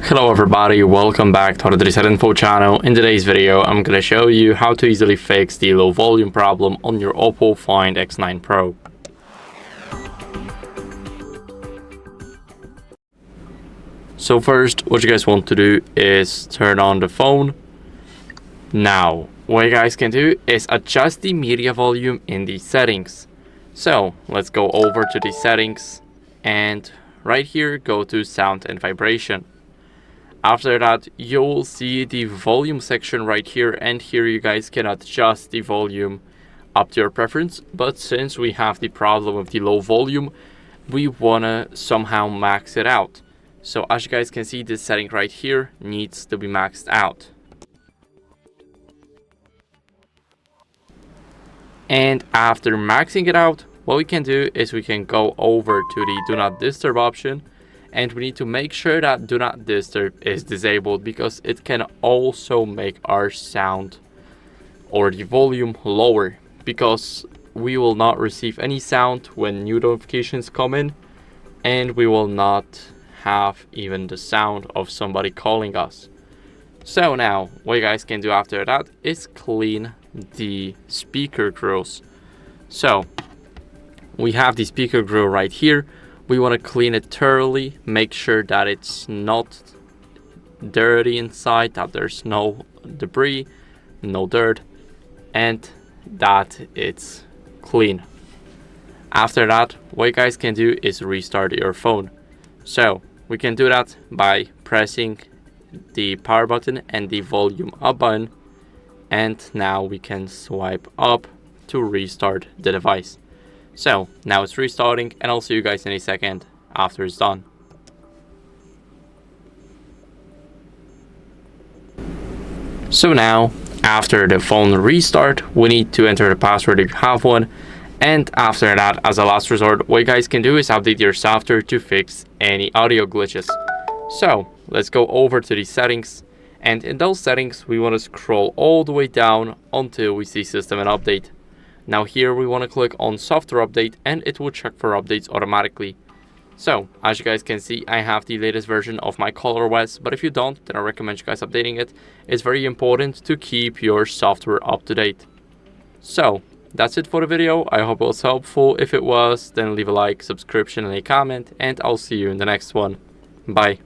Hello everybody, welcome back to HardReset.Info channel. In today's video, I'm going to show you how to easily fix the low volume problem on your OPPO Find X9 Pro. So first, what you guys want to do is turn on the phone. Now, what you guys can do is adjust the media volume in the settings. So let's go over to the settings and right here go to sound and vibration. After that, you'll see the volume section right here, and here you guys can adjust the volume up to your preference. But since we have the problem of the low volume, we wanna somehow max it out. So as you guys can see, this setting right here needs to be maxed out. And after maxing it out, what we can do is we can go over to the Do Not Disturb option. And we need to make sure that Do Not Disturb is disabled, because it can also make our sound or the volume lower, because we will not receive any sound when new notifications come in, and we will not have even the sound of somebody calling us. So now what you guys can do after that is clean the speaker grills. So we have the speaker grill right here. We want to clean it thoroughly, make sure that it's not dirty inside, that there's no debris, no dirt, and that it's clean. After that, what you guys can do is restart your phone. So we can do that by pressing the power button and the volume up button, and now we can swipe up to restart the device. So now it's restarting, and I'll see you guys in a second after it's done. So now, after the phone restart, we need to enter the password if you have one. And after that, as a last resort, what you guys can do is update your software to fix any audio glitches. So let's go over to the settings. And in those settings, we want to scroll all the way down until we see System and Update. Now here we want to click on Software Update, and it will check for updates automatically. So as you guys can see, I have the latest version of my ColorOS, but if you don't, then I recommend you guys updating it. It's very important to keep your software up to date. So that's it for the video. I hope it was helpful. If it was, then leave a like, subscription, and a comment, and I'll see you in the next one. Bye.